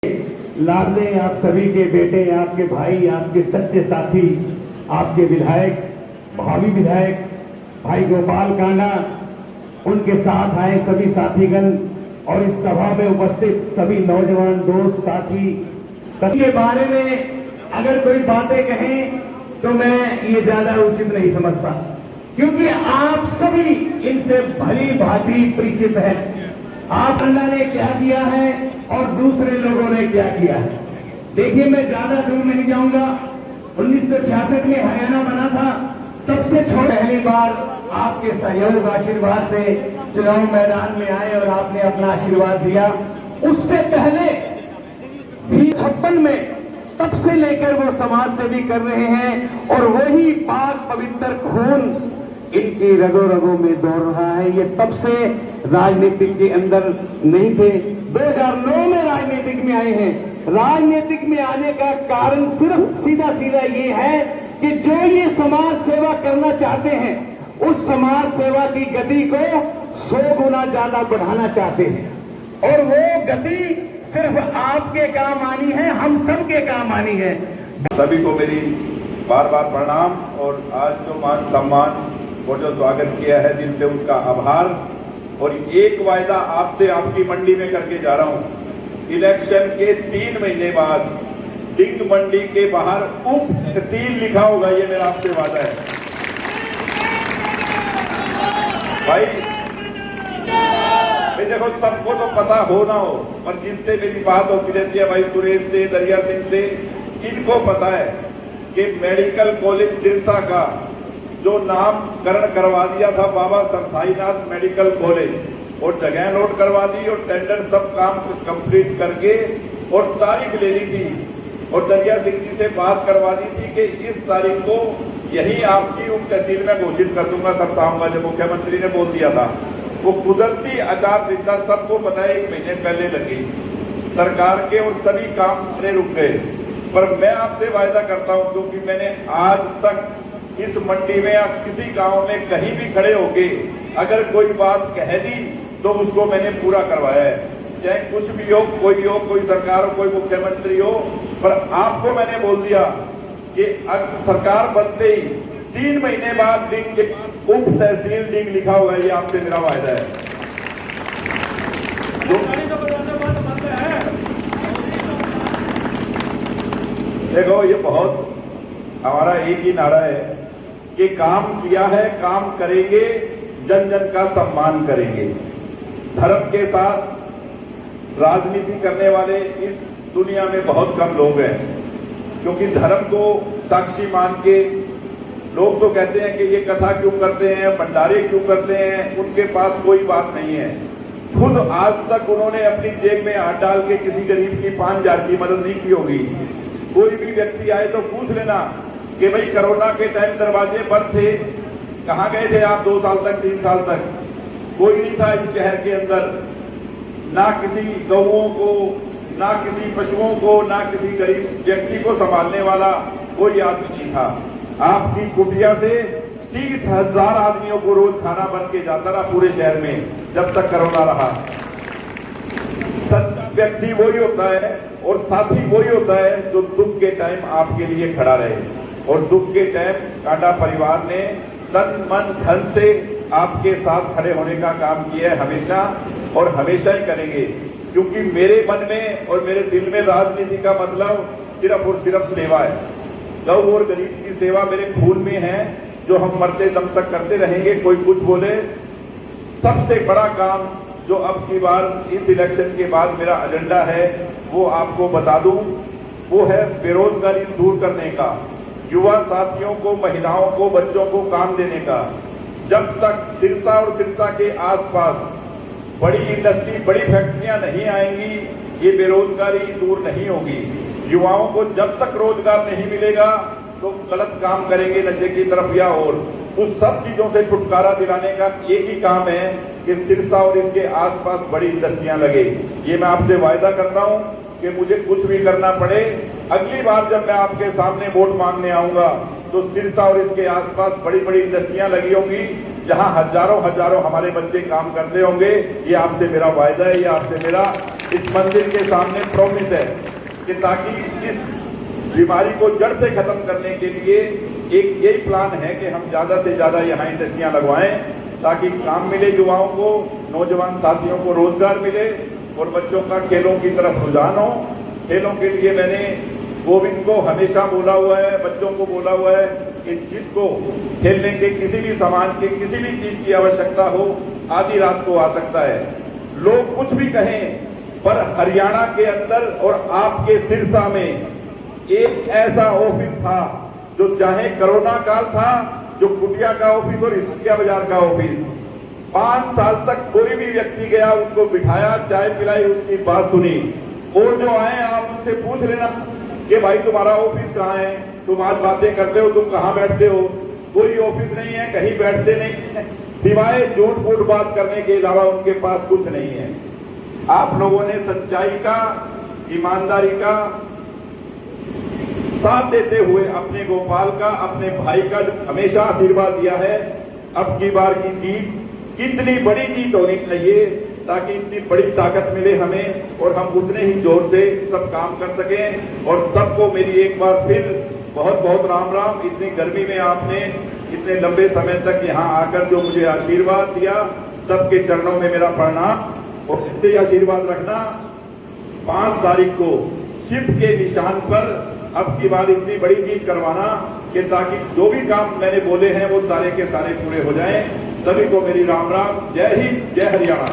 लाडले आप सभी के बेटे, आपके भाई, आपके सच्चे साथी, आपके विधायक, भावी विधायक भाई गोपाल कांडा, उनके साथ आए सभी साथीगण और इस सभा में उपस्थित सभी नौजवान दोस्त साथी के बारे में अगर कोई बातें कहें तो मैं ये ज्यादा उचित नहीं समझता, क्योंकि आप सभी इनसे भली भांति परिचित हैं। आप कांडा ने क्या किया है और दूसरे लोगों ने क्या किया है। देखिए, मैं ज्यादा दूर नहीं जाऊंगा। 1966 में हरियाणा बना था, तब से पहली बार आपके सहयोग आशीर्वाद से चुनाव मैदान में आए और आपने अपना आशीर्वाद दिया। उससे पहले भी 56 में तब से लेकर वो समाज सेवी कर रहे हैं और वही पाक पवित्र खून इनकी रगों रगों में दौड़ रहा है। ये तब से राजनीतिक के अंदर नहीं थे, 2009 में राजनीतिक में आए हैं। राजनीतिक में आने का कारण सिर्फ सीधा सीधा ये है कि जो ये समाज सेवा करना चाहते हैं, उस समाज सेवा की गति को 100 गुना ज्यादा बढ़ाना चाहते हैं और वो गति सिर्फ आपके काम आनी है, हम सब के काम आनी है। सभी को मेरी बार बार प्रणाम और आज जो मान सम्मान और जो स्वागत किया है, दिल से उसका आभार। और एक वायदा आपसे आपकी मंडी में करके जा रहा हूं, इलेक्शन के 3 महीने बाद डिंग मंडी के बाहर उप तहसील लिखा होगा, ये मेरा आपसे वादा है भाई। देखो, सबको तो पता हो ना हो, पर जिससे मेरी बात होती रहती है भाई सुरेश से, दरिया सिंह से, इनको पता है कि मेडिकल कॉलेज सिरसा का जो नामकरण करवा दिया था बाबा सरसाईनाथ मेडिकल कॉलेज, और जगह नोट करवा दी और टेंडर सब काम कंप्लीट करके और तारीख ले ली थी और दरिया सिंह जी से बात करवा दी थी कि इस तारीख को यही आपकी उप तहसील में घोषित कर दूंगा, सब सामूंगा। जब मुख्यमंत्री ने बोल दिया था, वो कुदरती आचार संहिता सबको पता है 1 महीने पहले लगी सरकार के और सभी काम सारे रुक गए। पर मैं आपसे वायदा करता हूं, क्योंकि मैंने आज तक इस मंडी में या किसी गांव में कहीं भी खड़े होके अगर कोई बात कह दी तो उसको मैंने पूरा करवाया है, चाहे कुछ भी हो, कोई सरकार हो, कोई मुख्यमंत्री हो। पर आपको मैंने बोल दिया कि सरकार बनते ही 3 महीने बाद डिंग उप तहसील डिंग लिखा होगा, ये आपसे मेरा वायदा है। देखो, ये बहुत हमारा एक ही नारा है कि काम किया है, काम करेंगे, जन जन का सम्मान करेंगे। धर्म के साथ राजनीति करने वाले इस दुनिया में बहुत कम लोग हैं, क्योंकि धर्म को साक्षी मान के लोग तो कहते हैं कि ये कथा क्यों करते हैं, भंडारे क्यों करते हैं, उनके पास कोई बात नहीं है। खुद आज तक उन्होंने अपनी जेब में हाथ डाल के किसी गरीब की 5,000 की मदद नहीं की होगी। कोई भी व्यक्ति आए तो पूछ लेना कि भाई कोरोना के टाइम दरवाजे बंद थे, कहां गए थे आप 2 साल तक, 3 साल तक? कोई नहीं था इस शहर के अंदर, ना किसी गौओं को, ना किसी पशुओं को, ना किसी गरीब व्यक्ति को संभालने वाला कोई आदमी नहीं था। आपकी कुटिया से 30,000 आदमियों को रोज खाना बन के जाता रहा पूरे शहर में, जब तक कोरोना रहा। सच्चा व्यक्ति वही होता है और साथी वही होता है जो दुख के टाइम आपके लिए खड़ा रहे। और दुख के टाइम कांडा परिवार ने तन मन धन से आपके साथ खड़े होने का काम किया है हमेशा, और हमेशा ही करेंगे। क्योंकि मेरे मन में और मेरे दिल में राजनीति का मतलब सिर्फ और सिर्फ सेवा है। गौ और गरीब की सेवा मेरे खून में है, जो हम मरते दम तक करते रहेंगे। कोई कुछ बोले, सबसे बड़ा काम जो अब की बार इस इलेक्शन के बाद मेरा एजेंडा है वो आपको बता दूं, वो है बेरोजगारी दूर करने का, युवा साथियों को, महिलाओं को, बच्चों को काम देने का। जब तक सिरसा और सिरसा के आसपास बड़ी इंडस्ट्री, बड़ी फैक्ट्रियां नहीं आएंगी, ये बेरोजगारी दूर नहीं होगी। युवाओं को जब तक रोजगार नहीं मिलेगा तो गलत काम करेंगे, नशे की तरफ या और उस सब चीजों से छुटकारा दिलाने का एक ही काम है कि सिरसा और इसके आसपास बड़ी इंडस्ट्रियां लगे। ये मैं आपसे वायदा करता हूं कि मुझे कुछ भी करना पड़े, अगली बार जब मैं आपके सामने वोट मांगने आऊंगा तो सिरसा और इसके आसपास बड़ी बड़ी इंडस्ट्रियां लगी होंगी, जहां हजारों हजारों हमारे बच्चे काम करते होंगे। ये आपसे मेरा वायदा है, ये आपसे मेरा इस मंदिर के सामने प्रॉमिस है कि ताकि इस बीमारी को जड़ से खत्म करने के लिए एक यही प्लान है कि हम ज्यादा से ज्यादा यहाँ इंडस्ट्रियां लगवाएं ताकि काम मिले युवाओं को, नौजवान साथियों को रोजगार मिले और बच्चों का खेलों की तरफ रुझान हो। खेलों के लिए मैंने गोविंद को हमेशा बोला हुआ है, बच्चों को बोला हुआ है कि जिसको खेलने के किसी भी सामान के किसी भी चीज की आवश्यकता हो आधी रात को आ सकता है। लोग कुछ भी कहें पर हरियाणा के अंदर और आपके सिरसा में एक ऐसा ऑफिस था जो चाहे कोरोना काल था, जो कुटिया का ऑफिस और इसकिया बाजार का ऑफिस, 5 साल तक कोई भी व्यक्ति गया उसको बिठाया, चाय पिलाई, उसकी बात सुनी। और जो आए आप उनसे पूछ लेना कि भाई तुम्हारा ऑफिस कहाँ है, तुम आज बातें करते हो, तुम कहाँ बैठते हो। कोई ऑफिस नहीं है, कहीं बैठते नहीं है, सिवाय झूठ मूठ बात करने के अलावा उनके पास कुछ नहीं है। आप लोगों ने सच्चाई का, ईमानदारी का साथ देते हुए अपने गोपाल का, अपने भाई का जो हमेशा आशीर्वाद दिया है। अब की बार की जीत कितनी बड़ी जीत होनी चाहिए ताकि इतनी बड़ी ताकत मिले हमें और हम उतने ही जोर से सब काम कर सकें। और सबको मेरी एक बार फिर बहुत बहुत राम राम। इतनी गर्मी में आपने इतने लंबे समय तक यहाँ आकर जो मुझे आशीर्वाद दिया, सबके चरणों में मेरा प्रणाम। और इससे आशीर्वाद रखना 5 तारीख को शिफ्ट के निशान पर अब की बार इतनी बड़ी जीत करवाना कि ताकि जो भी काम मैंने बोले हैं वो सारे के सारे पूरे हो जाएं। सभी को मेरी राम राम। जय हिंद, जय हरियाणा।